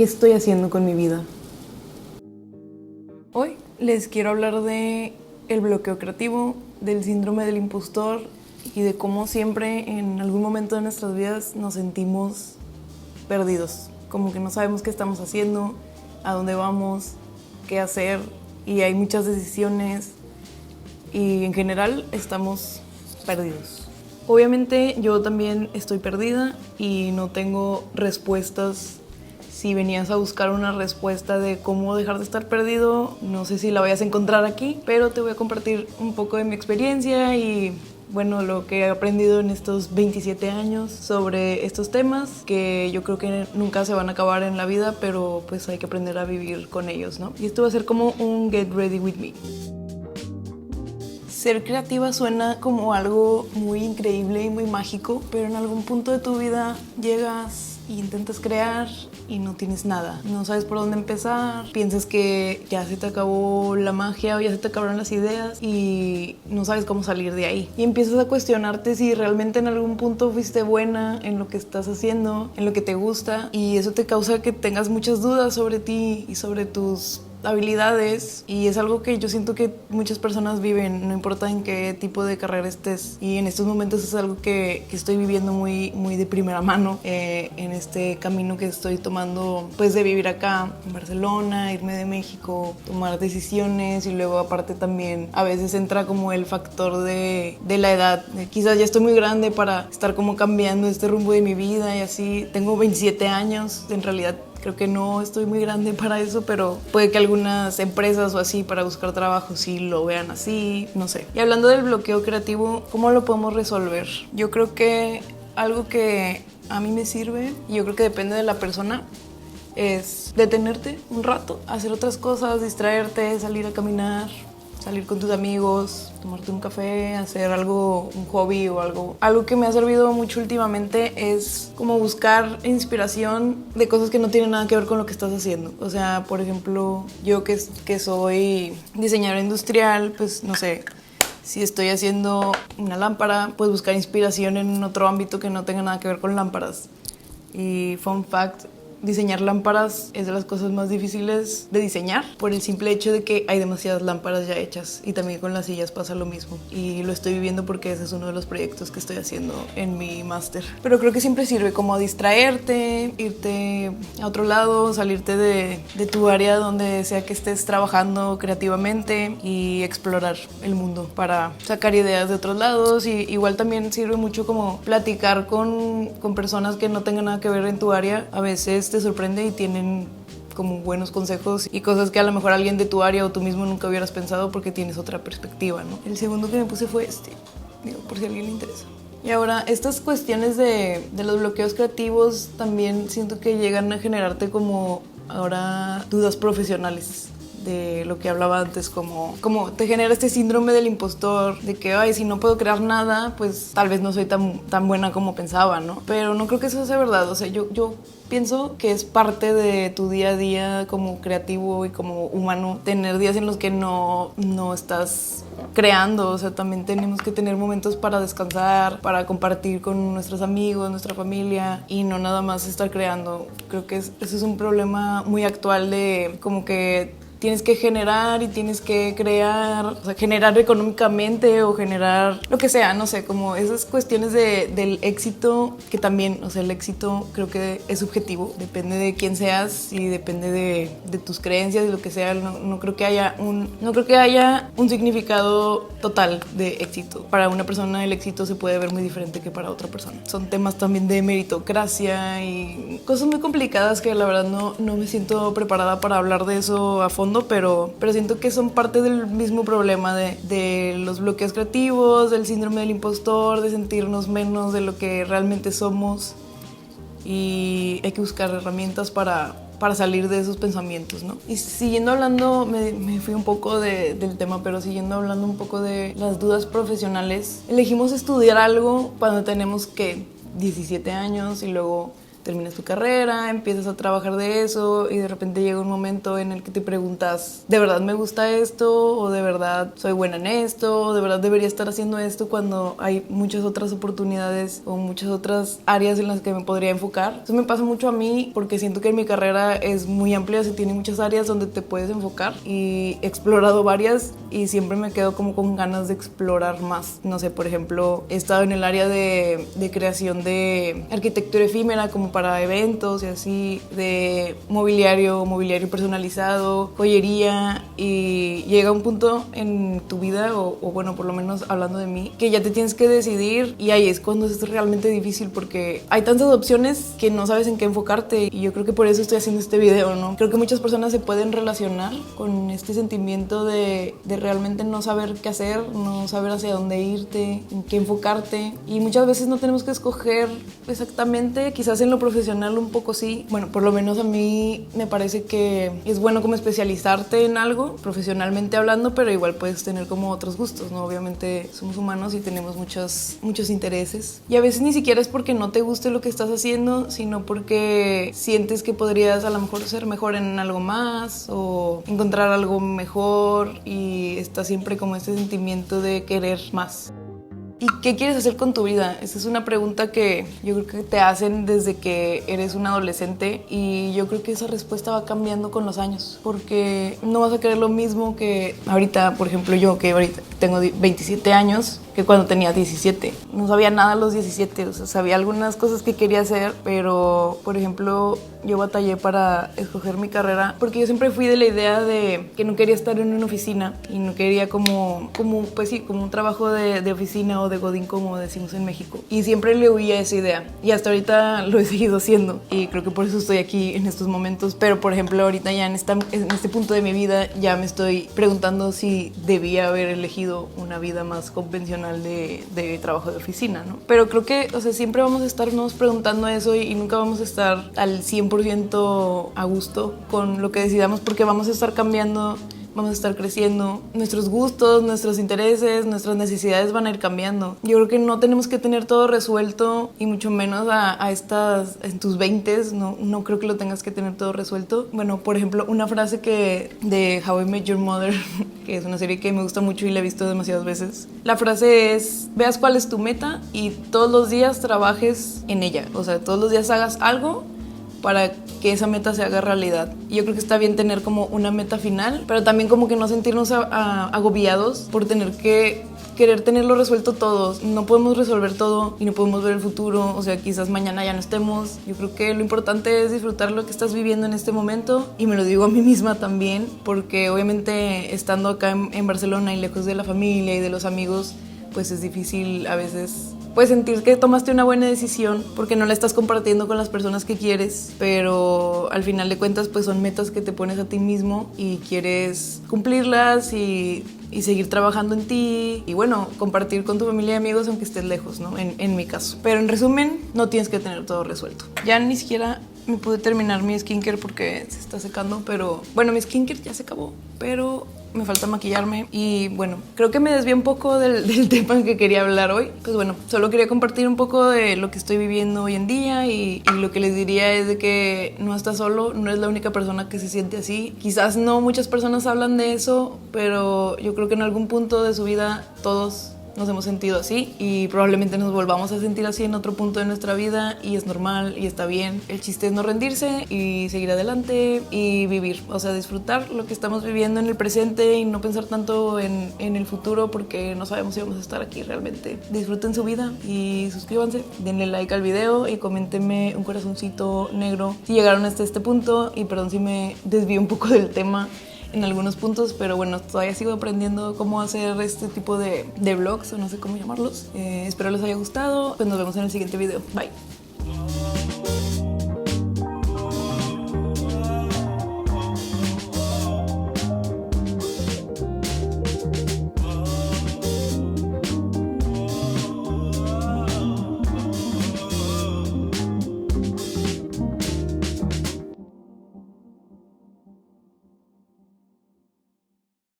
¿Qué estoy haciendo con mi vida? Hoy les quiero hablar de el bloqueo creativo, del síndrome del impostor y de cómo siempre en algún momento de nuestras vidas nos sentimos perdidos, como que no sabemos qué estamos haciendo, a dónde vamos, qué hacer, y hay muchas decisiones y en general estamos perdidos. Obviamente yo también estoy perdida y no tengo respuestas. Si venías a buscar una respuesta de cómo dejar de estar perdido, no sé si la vayas a encontrar aquí, pero te voy a compartir un poco de mi experiencia y bueno, lo que he aprendido en estos 27 años sobre estos temas, que yo creo que nunca se van a acabar en la vida, pero pues hay que aprender a vivir con ellos, ¿no? Y esto va a ser como un get ready with me. Ser creativa suena como algo muy increíble y muy mágico, pero en algún punto de tu vida llegas e intentas crear y no tienes nada. No sabes por dónde empezar, piensas que ya se te acabó la magia o ya se te acabaron las ideas y no sabes cómo salir de ahí. Y empiezas a cuestionarte si realmente en algún punto fuiste buena en lo que estás haciendo, en lo que te gusta, y eso te causa que tengas muchas dudas sobre ti y sobre tus habilidades, y es algo que yo siento que muchas personas viven, no importa en qué tipo de carrera estés, y en estos momentos es algo que estoy viviendo muy de primera mano en este camino que estoy tomando, pues de vivir acá en Barcelona, irme de México, tomar decisiones, y luego aparte también a veces entra como el factor de la edad, quizás ya estoy muy grande para estar como cambiando este rumbo de mi vida y así. Tengo 27 años, en realidad creo que no estoy muy grande para eso, pero puede que algunas empresas o así para buscar trabajo sí lo vean así, no sé. Y hablando del bloqueo creativo, ¿cómo lo podemos resolver? Yo creo que algo que a mí me sirve, y yo creo que depende de la persona, es detenerte un rato, hacer otras cosas, distraerte, salir a caminar, salir con tus amigos, tomarte un café, hacer algo, un hobby o algo. Algo que me ha servido mucho últimamente es como buscar inspiración de cosas que no tienen nada que ver con lo que estás haciendo. O sea, por ejemplo, yo que soy diseñadora industrial, pues no sé, si estoy haciendo una lámpara, pues buscar inspiración en otro ámbito que no tenga nada que ver con lámparas. Y fun fact, diseñar lámparas es de las cosas más difíciles de diseñar por el simple hecho de que hay demasiadas lámparas ya hechas, y también con las sillas pasa lo mismo, y lo estoy viviendo porque ese es uno de los proyectos que estoy haciendo en mi máster. Pero creo que siempre sirve como distraerte, irte a otro lado, salirte de tu área donde sea que estés trabajando creativamente y explorar el mundo para sacar ideas de otros lados. Y igual también sirve mucho como platicar con personas que no tengan nada que ver en tu área. A veces te sorprende y tienen como buenos consejos y cosas que a lo mejor alguien de tu área o tú mismo nunca hubieras pensado porque tienes otra perspectiva, ¿no? El segundo que me puse fue digo, por si a alguien le interesa. Y ahora, estas cuestiones de los bloqueos creativos también siento que llegan a generarte como ahora dudas profesionales de lo que hablaba antes, como te genera este síndrome del impostor, de que, ay, si no puedo crear nada, pues tal vez no soy tan buena como pensaba, ¿no? Pero no creo que eso sea verdad. O sea, yo pienso que es parte de tu día a día como creativo y como humano tener días en los que no estás creando. O sea, también tenemos que tener momentos para descansar, para compartir con nuestros amigos, nuestra familia, y no nada más estar creando. Creo que eso es un problema muy actual de como que tienes que generar y tienes que crear, o sea, generar económicamente o generar lo que sea, no sé, como esas cuestiones del éxito, que también, o sea, el éxito creo que es subjetivo, depende de quién seas y depende de tus creencias y lo que sea. No creo que haya un significado total de éxito. Para una persona el éxito se puede ver muy diferente que para otra persona. Son temas también de meritocracia y cosas muy complicadas que la verdad no me siento preparada para hablar de eso a fondo, pero siento que son parte del mismo problema de los bloqueos creativos, del síndrome del impostor, de sentirnos menos de lo que realmente somos, y hay que buscar herramientas para salir de esos pensamientos, ¿no? Y siguiendo hablando, me fui un poco del tema, pero siguiendo hablando un poco de las dudas profesionales, elegimos estudiar algo cuando tenemos, ¿qué?, 17 años, y luego terminas tu carrera, empiezas a trabajar de eso y de repente llega un momento en el que te preguntas, ¿de verdad me gusta esto? ¿O de verdad soy buena en esto? ¿O de verdad debería estar haciendo esto cuando hay muchas otras oportunidades o muchas otras áreas en las que me podría enfocar? Eso me pasa mucho a mí porque siento que mi carrera es muy amplia, se tiene muchas áreas donde te puedes enfocar y he explorado varias y siempre me quedo como con ganas de explorar más. No sé, por ejemplo, he estado en el área de creación de arquitectura efímera como para eventos y así, de mobiliario personalizado, joyería, y llega un punto en tu vida, o bueno, por lo menos hablando de mí, que ya te tienes que decidir y ahí es cuando es realmente difícil porque hay tantas opciones que no sabes en qué enfocarte y yo creo que por eso estoy haciendo este video, ¿no? Creo que muchas personas se pueden relacionar con este sentimiento de realmente no saber qué hacer, no saber hacia dónde irte, en qué enfocarte, y muchas veces no tenemos que escoger exactamente, quizás en lo profesional un poco sí. Bueno, por lo menos a mí me parece que es bueno como especializarte en algo, profesionalmente hablando, pero igual puedes tener como otros gustos, ¿no? Obviamente somos humanos y tenemos muchos intereses. Y a veces ni siquiera es porque no te guste lo que estás haciendo, sino porque sientes que podrías a lo mejor ser mejor en algo más o encontrar algo mejor y está siempre como este sentimiento de querer más. ¿Y qué quieres hacer con tu vida? Esa es una pregunta que yo creo que te hacen desde que eres un adolescente y yo creo que esa respuesta va cambiando con los años porque no vas a querer lo mismo que ahorita, por ejemplo yo que ahorita tengo 27 años, que cuando tenía 17. No sabía nada a los 17, o sea, sabía algunas cosas que quería hacer, pero por ejemplo yo batallé para escoger mi carrera porque yo siempre fui de la idea de que no quería estar en una oficina y no quería como pues sí, como un trabajo de oficina o de godín como decimos en México, y siempre le huía a esa idea y hasta ahorita lo he seguido haciendo y creo que por eso estoy aquí en estos momentos. Pero por ejemplo ahorita ya en este punto de mi vida ya me estoy preguntando si debía haber elegido una vida más convencional de trabajo de oficina, ¿no? Pero creo que, o sea, siempre vamos a estarnos preguntando eso y nunca vamos a estar al 100% a gusto con lo que decidamos porque vamos a estar cambiando, vamos a estar creciendo, nuestros gustos, nuestros intereses, nuestras necesidades van a ir cambiando. Yo creo que no tenemos que tener todo resuelto y mucho menos en tus 20s, no creo que lo tengas que tener todo resuelto. Bueno, por ejemplo, una frase de How I Met Your Mother, que es una serie que me gusta mucho y la he visto demasiadas veces. La frase es, veas cuál es tu meta y todos los días trabajes en ella. O sea, todos los días hagas algo para que esa meta se haga realidad. Y yo creo que está bien tener como una meta final, pero también como que no sentirnos agobiados por tener que querer tenerlo resuelto todos. No podemos resolver todo y no podemos ver el futuro, o sea, quizás mañana ya no estemos. Yo creo que lo importante es disfrutar lo que estás viviendo en este momento y me lo digo a mí misma también, porque obviamente estando acá en Barcelona y lejos de la familia y de los amigos, pues es difícil a veces puedes sentir que tomaste una buena decisión porque no la estás compartiendo con las personas que quieres, pero al final de cuentas pues son metas que te pones a ti mismo y quieres cumplirlas y seguir trabajando en ti y bueno, compartir con tu familia y amigos aunque estés lejos, ¿no? En mi caso. Pero en resumen, no tienes que tener todo resuelto. Ya ni siquiera me pude terminar mi skincare porque se está secando, pero bueno, mi skincare ya se acabó, pero me falta maquillarme y bueno, creo que me desvié un poco del tema que quería hablar hoy. Pues bueno, solo quería compartir un poco de lo que estoy viviendo hoy en día y lo que les diría es de que no estás solo, no eres la única persona que se siente así. Quizás no muchas personas hablan de eso, pero yo creo que en algún punto de su vida todos nos hemos sentido así y probablemente nos volvamos a sentir así en otro punto de nuestra vida y es normal y está bien. El chiste es no rendirse y seguir adelante y vivir, o sea, disfrutar lo que estamos viviendo en el presente y no pensar tanto en el futuro porque no sabemos si vamos a estar aquí realmente. Disfruten su vida y suscríbanse, denle like al video y coméntenme un corazoncito negro si llegaron hasta este punto y perdón si me desvío un poco del tema en algunos puntos, pero bueno, todavía sigo aprendiendo cómo hacer este tipo de vlogs o no sé cómo llamarlos. Espero les haya gustado, pues nos vemos en el siguiente video. Bye.